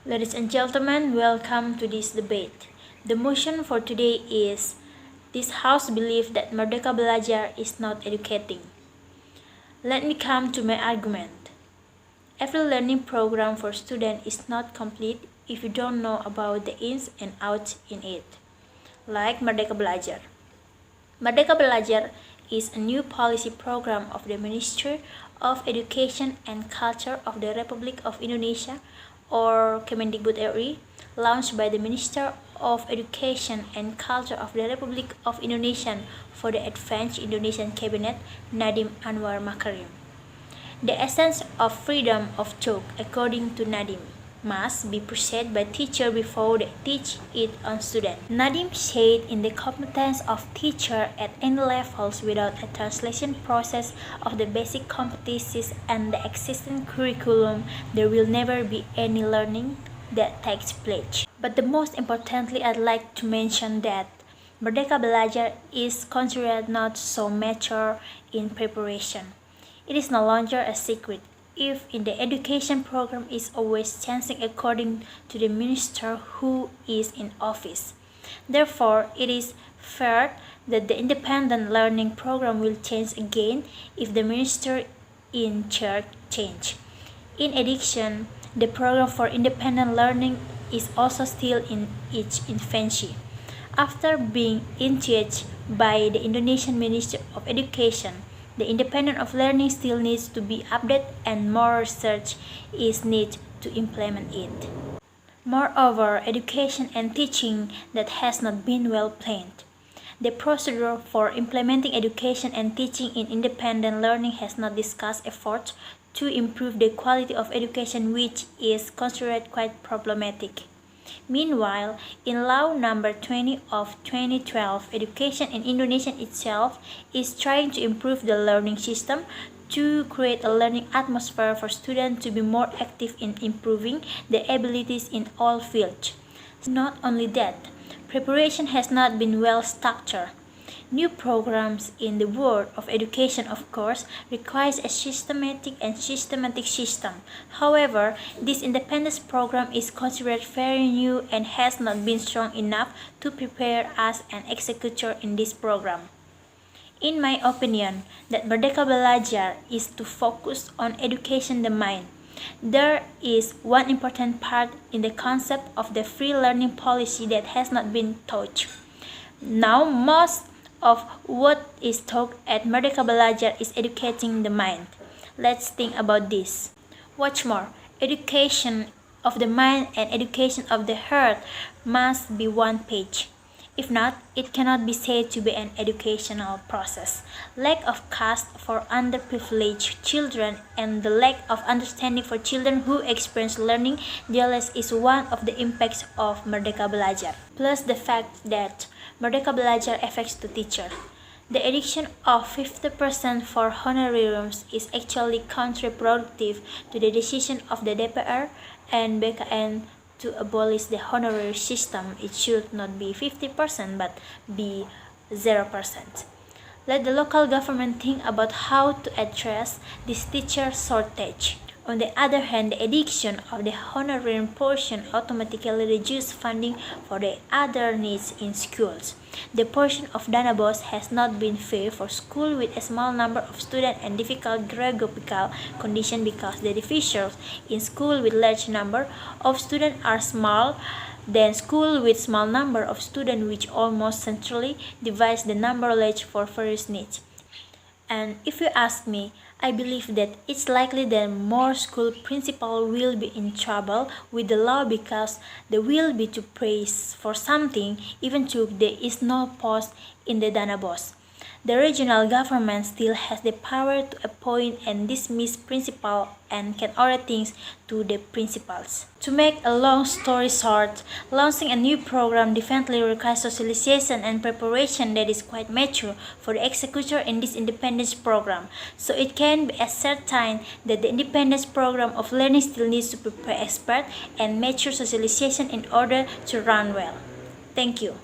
Ladies and gentlemen, welcome to this debate. The motion for today is this House believes that Merdeka Belajar is not educating. Let me come to my argument. Every learning program for students is not complete if you don't know about the ins and outs in it. Like Merdeka Belajar. Merdeka Belajar is a new policy program of the Ministry of Education and Culture of the Republic of Indonesia, or Kemendikbud RI, launched by the Minister of Education and Culture of the Republic of Indonesia for the Advanced Indonesian Cabinet, Nadiem Anwar Makarim. The essence of freedom of thought, according to Nadiem, must be pursued by teachers before they teach it on students. Nadiem said in the competence of teachers at any levels without a translation process of the basic competencies and the existing curriculum, there will never be any learning that takes place. But the most importantly, I'd like to mention that Merdeka Belajar is considered not so mature in preparation. It is no longer a secret if in the education program is always changing according to the minister who is in office. Therefore, it is fair that the independent learning program will change again if the minister in charge change. In addition, the program for independent learning is also still in its infancy. After being initiated by the Indonesian Ministry of Education, the independent of learning still needs to be updated and more research is needed to implement it. Moreover, education and teaching that has not been well planned. The procedure for implementing education and teaching in independent learning has not discussed efforts to improve the quality of education, which is considered quite problematic. Meanwhile, in Law Number 20 of 2012, education in Indonesia itself is trying to improve the learning system to create a learning atmosphere for students to be more active in improving their abilities in all fields. Not only that, preparation has not been well structured. New programs in the world of education, of course, requires a systematic system. However, this independence program is considered very new and has not been strong enough to prepare as an executor in this program. In my opinion, that Merdeka Belajar is to focus on education the mind. There is one important part in the concept of the free learning policy that has not been touched. Now, most of what is taught at Merdeka Belajar is educating the mind. Let's think about this. What's more, education of the mind and education of the heart must be one page. If not, it cannot be said to be an educational process. Lack of caste for underprivileged children and the lack of understanding for children who experience learning delays is one of the impacts of Merdeka Belajar. Plus the fact that Merdeka Belajar affects the teacher. The addiction of 50% for honorariums is actually counterproductive to the decision of the DPR and BKN to abolish the honorary system. It should not be 50% but be 0%. Let the local government think about how to address this teacher shortage. On the other hand, the addition of the honorarium portion automatically reduces funding for the other needs in schools. The portion of Danabos has not been fair for schools with a small number of students and difficult geographical conditions because the divisions in schools with large number of students are small than schools with small number of students, which almost centrally divides the number large for various needs. And if you ask me, I believe that it's likely that more school principals will be in trouble with the law because they will be to praise for something even though there is no post in the Danabos. The regional government still has the power to appoint and dismiss principals and can order things to the principals. To make a long story short, launching a new program definitely requires socialization and preparation that is quite mature for the executor in this independence program. So it can be ascertained that the independence program of learning still needs to prepare expert and mature socialization in order to run well. Thank you.